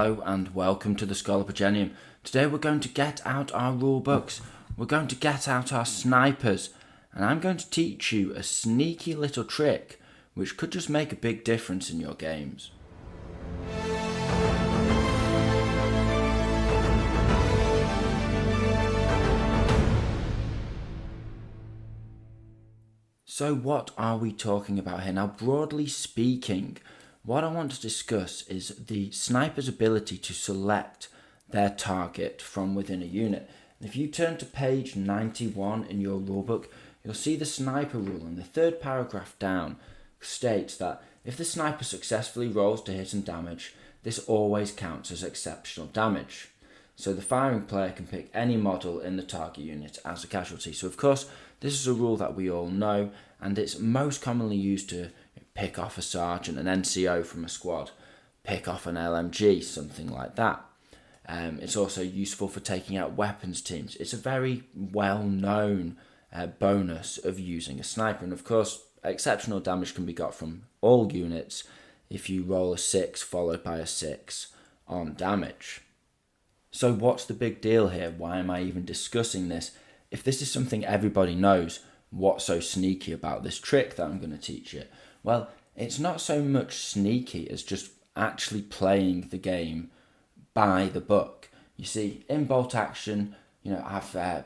Hello and welcome to the Scholopagenium. Today we're going to get out our rule books, we're going to get out our snipers, and I'm going to teach you a sneaky little trick which could just make a big difference in your games. So what are we talking about here? Now, broadly speaking, what I want to discuss is the sniper's ability to select their target from within a unit. And if you turn to page 91 in your rulebook, you'll see the sniper rule, and the third paragraph down states that if the sniper successfully rolls to hit and damage, this always counts as exceptional damage. So the firing player can pick any model in the target unit as a casualty. So of course, this is a rule that we all know, and it's most commonly used to pick off a sergeant, an NCO from a squad, pick off an LMG, something like that. It's also useful for taking out weapons teams. It's a very well-known bonus of using a sniper. And of course, exceptional damage can be got from all units if you roll a 6 followed by a 6 on damage. So what's the big deal here? Why am I even discussing this? If this is something everybody knows, what's so sneaky about this trick that I'm going to teach you? Well, it's not so much sneaky as just actually playing the game by the book. You see, in Bolt Action, I've had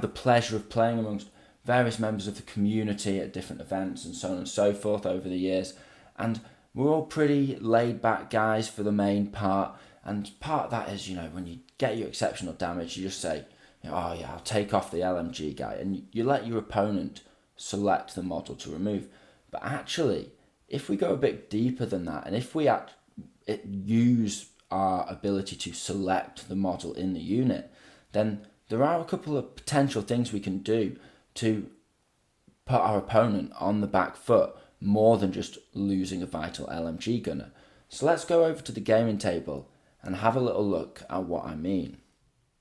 the pleasure of playing amongst various members of the community at different events and so on and so forth over the years, and we're all pretty laid back guys for the main part. And part of that is, when you get your exceptional damage, you just say, oh yeah, I'll take off the LMG guy, and you let your opponent select the model to remove. But actually, if we go a bit deeper than that, and if we use our ability to select the model in the unit, then there are a couple of potential things we can do to put our opponent on the back foot more than just losing a vital LMG gunner. So let's go over to the gaming table and have a little look at what I mean.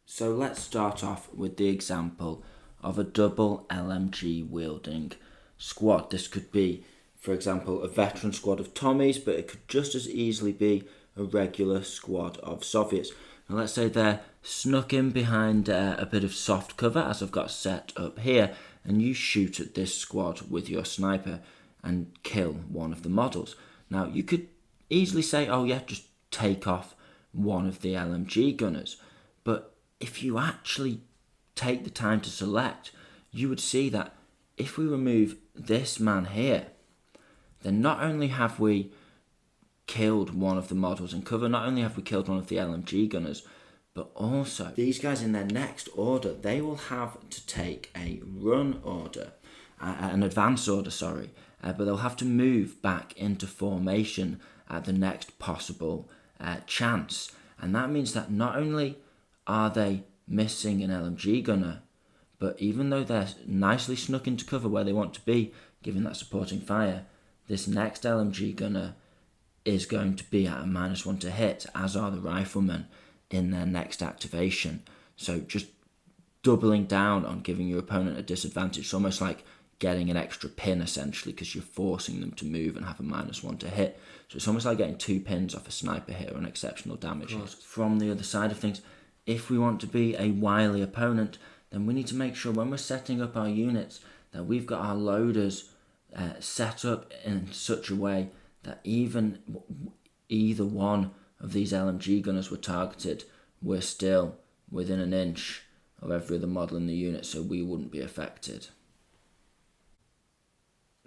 So let's start off with the example of a double LMG wielding squad. This could be, for example, a veteran squad of Tommies, but it could just as easily be a regular squad of Soviets. Now let's say they're snuck in behind a bit of soft cover, as I've got set up here, and you shoot at this squad with your sniper and kill one of the models. Now you could easily say, oh yeah, just take off one of the LMG gunners, but if you actually take the time to select, you would see that if we remove this man here, then not only have we killed one of the models in cover, not only have we killed one of the LMG gunners, but also these guys in their next order, they will have to take a run order, an advance order, but they'll have to move back into formation at the next possible chance. And that means that not only are they missing an LMG gunner, but even though they're nicely snuck into cover where they want to be, given that supporting fire, this next LMG gunner is going to be at a -1 to hit, as are the riflemen in their next activation. So just doubling down on giving your opponent a disadvantage. It's almost like getting an extra pin, essentially, because you're forcing them to move and have a -1 to hit. So it's almost like getting 2 pins off a sniper hit or an exceptional damage hit. From the other side of things, if we want to be a wily opponent, then we need to make sure when we're setting up our units that we've got our loaders set up in such a way that even either one of these LMG gunners were targeted, we're still within an inch of every other model in the unit, so we wouldn't be affected.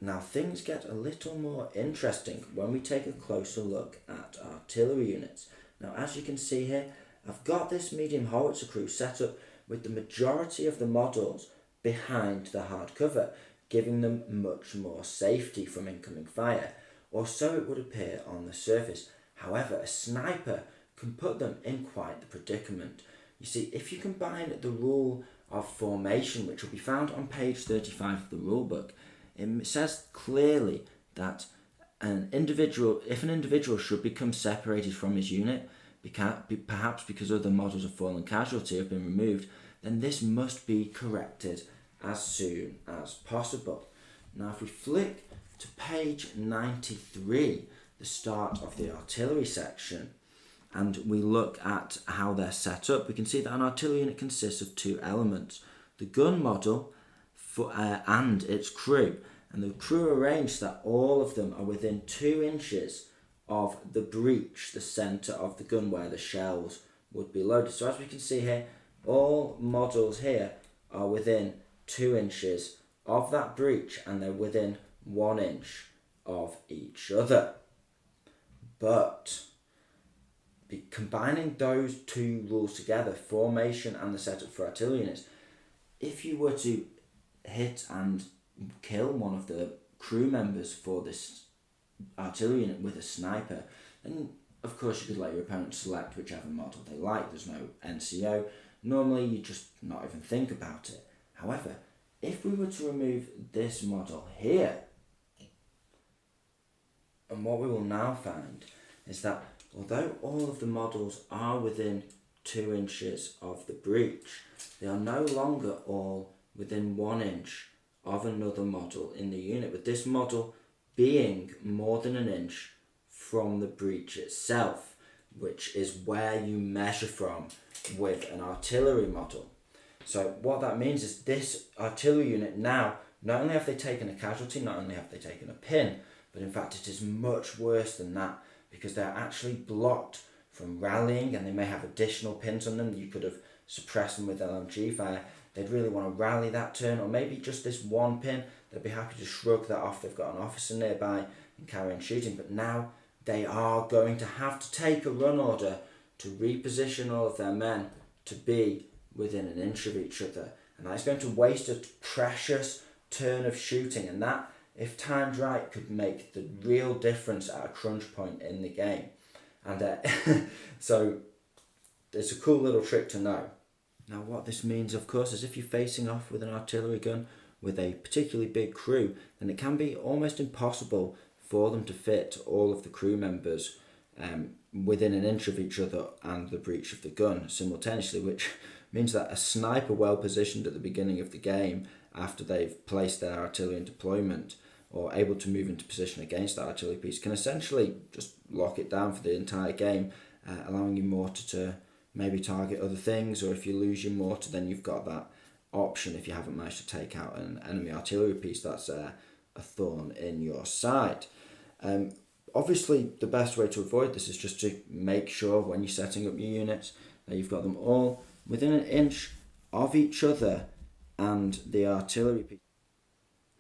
Now things get a little more interesting when we take a closer look at artillery units. Now as you can see here, I've got this medium howitzer crew set up with the majority of the models behind the hard cover, giving them much more safety from incoming fire, or so it would appear on the surface. However, a sniper can put them in quite the predicament. You see, if you combine the rule of formation, which will be found on page 35 of the rulebook, it says clearly that if an individual should become separated from his unit, perhaps because other models of fallen casualty have been removed, then this must be corrected as soon as possible. Now if we flick to page 93, the start of the artillery section, and we look at how they're set up, we can see that an artillery unit consists of two elements: the gun model and its crew. And the crew arranged so that all of them are within 2 inches of the breech, the centre of the gun where the shells would be loaded. So as we can see here, all models here are within 2 inches of that breech, and they're within 1 inch of each other. But combining those two rules together, formation and the setup for artillery units, if you were to hit and kill one of the crew members for this artillery unit with a sniper, then of course you could let your opponent select whichever model they like. There's no NCO. Normally you just not even think about it. However, if we were to remove this model here, and what we will now find is that although all of the models are within 2 inches of the breech, they are no longer all within 1 inch of another model in the unit, with this model being more than 1 inch from the breech itself, which is where you measure from with an artillery model. So what that means is this artillery unit now, not only have they taken a casualty, not only have they taken a pin, but in fact it is much worse than that, because they're actually blocked from rallying, and they may have additional pins on them. You could have suppressed them with LMG fire. They'd really want to rally that turn, or maybe just this one pin. They'd be happy to shrug that off. They've got an officer nearby and carry on shooting. But now they are going to have to take a run order to reposition all of their men to be within 1 inch of each other. And that's going to waste a precious turn of shooting. And that, if timed right, could make the real difference at a crunch point in the game. And so it's a cool little trick to know. Now what this means, of course, is if you're facing off with an artillery gun with a particularly big crew, then it can be almost impossible for them to fit all of the crew members within 1 inch of each other and the breech of the gun simultaneously, which means that a sniper well positioned at the beginning of the game, after they've placed their artillery in deployment or able to move into position against that artillery piece, can essentially just lock it down for the entire game, allowing your mortar to maybe target other things, or if you lose your mortar, then you've got that option if you haven't managed to take out an enemy artillery piece that's a thorn in your side. Obviously, the best way to avoid this is just to make sure when you're setting up your units that you've got them all within 1 inch of each other and the artillery piece.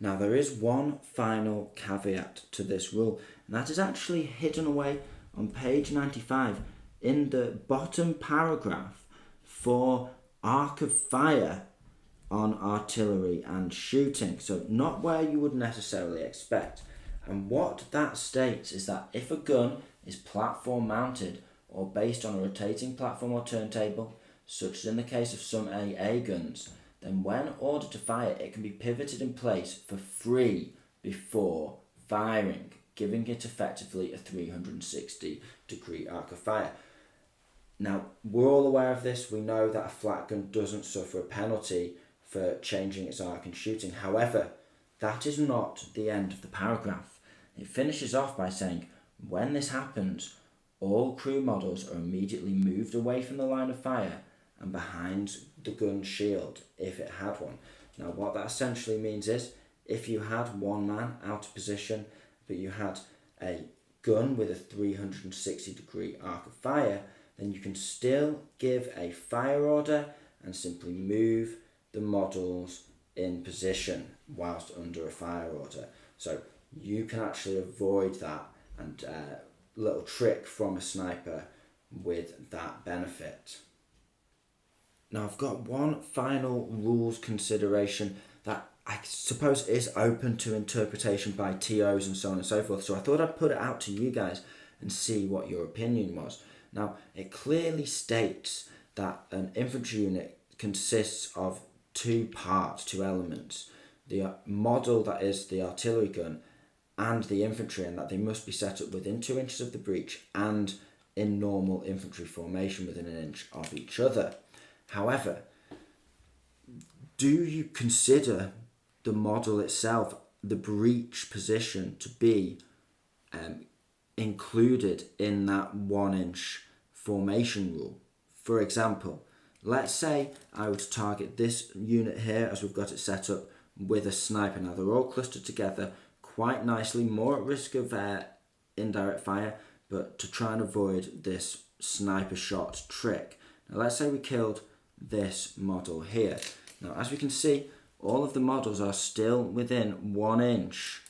Now, there is one final caveat to this rule, and that is actually hidden away on page 95 in the bottom paragraph for arc of fire on artillery and shooting. So not where you would necessarily expect. And what that states is that if a gun is platform mounted or based on a rotating platform or turntable, such as in the case of some AA guns, then when ordered to fire, it can be pivoted in place for free before firing, giving it effectively a 360-degree arc of fire. Now, we're all aware of this. We know that a flat gun doesn't suffer a penalty for changing its arc and shooting. However, that is not the end of the paragraph. It finishes off by saying, when this happens, all crew models are immediately moved away from the line of fire and behind the gun's shield, if it had one. Now, what that essentially means is, if you had one man out of position, but you had a gun with a 360-degree arc of fire, then you can still give a fire order and simply move the models in position whilst under a fire order. So you can actually avoid that, and little trick from a sniper with that benefit. Now, I've got one final rules consideration that I suppose is open to interpretation by TOs and so on and so forth. So I thought I'd put it out to you guys and see what your opinion was. Now, it clearly states that an infantry unit consists of two parts, two elements: the model, that is the artillery gun, and the infantry, and that they must be set up within 2 inches of the breech and in normal infantry formation within 1 inch of each other. However, do you consider the model itself, the breech position, to be included in that 1 inch formation rule. For example, let's say I would target this unit here as we've got it set up with a sniper. Now they're all clustered together quite nicely, more at risk of indirect fire, but to try and avoid this sniper shot trick. Now let's say we killed this model here. Now as we can see, all of the models are still within 1 inch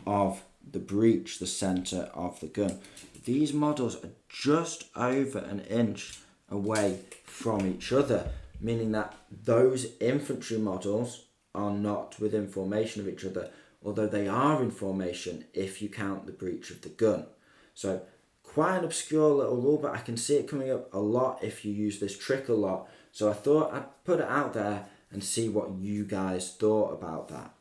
of the breech, the center of the gun. These models are just over 1 inch away from each other, meaning that those infantry models are not within formation of each other, although they are in formation if you count the breech of the gun. So quite an obscure little rule, but I can see it coming up a lot if you use this trick a lot. So I thought I'd put it out there and see what you guys thought about that.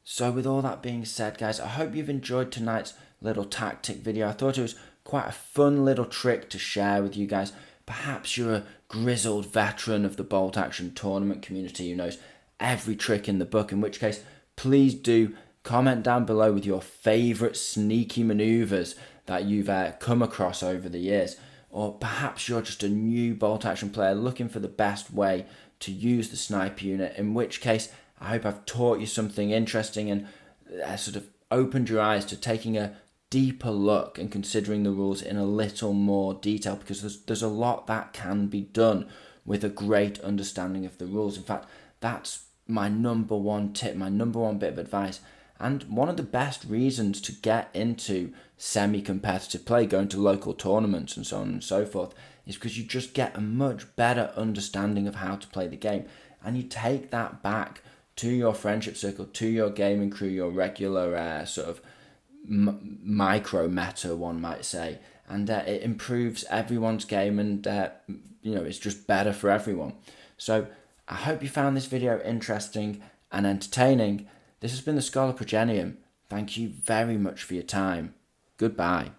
So with all that being said, guys, I hope you've enjoyed tonight's little tactic video. I thought it was quite a fun little trick to share with you guys. Perhaps you're a grizzled veteran of the bolt action tournament community who knows every trick in the book, in which case please do comment down below with your favourite sneaky manoeuvres that you've come across over the years. Or perhaps you're just a new bolt action player looking for the best way to use the sniper unit, in which case I hope I've taught you something interesting and sort of opened your eyes to taking a deeper look and considering the rules in a little more detail, because there's a lot that can be done with a great understanding of the rules. In fact, that's my number one tip, my number one bit of advice, and one of the best reasons to get into semi-competitive play, going to local tournaments and so on and so forth, is because you just get a much better understanding of how to play the game, and you take that back to your friendship circle, to your gaming crew, your regular sort of micro meta, one might say, and it improves everyone's game, and it's just better for everyone. So I hope you found this video interesting and entertaining. This has been the Scholar Progenium. Thank you very much for your time. Goodbye.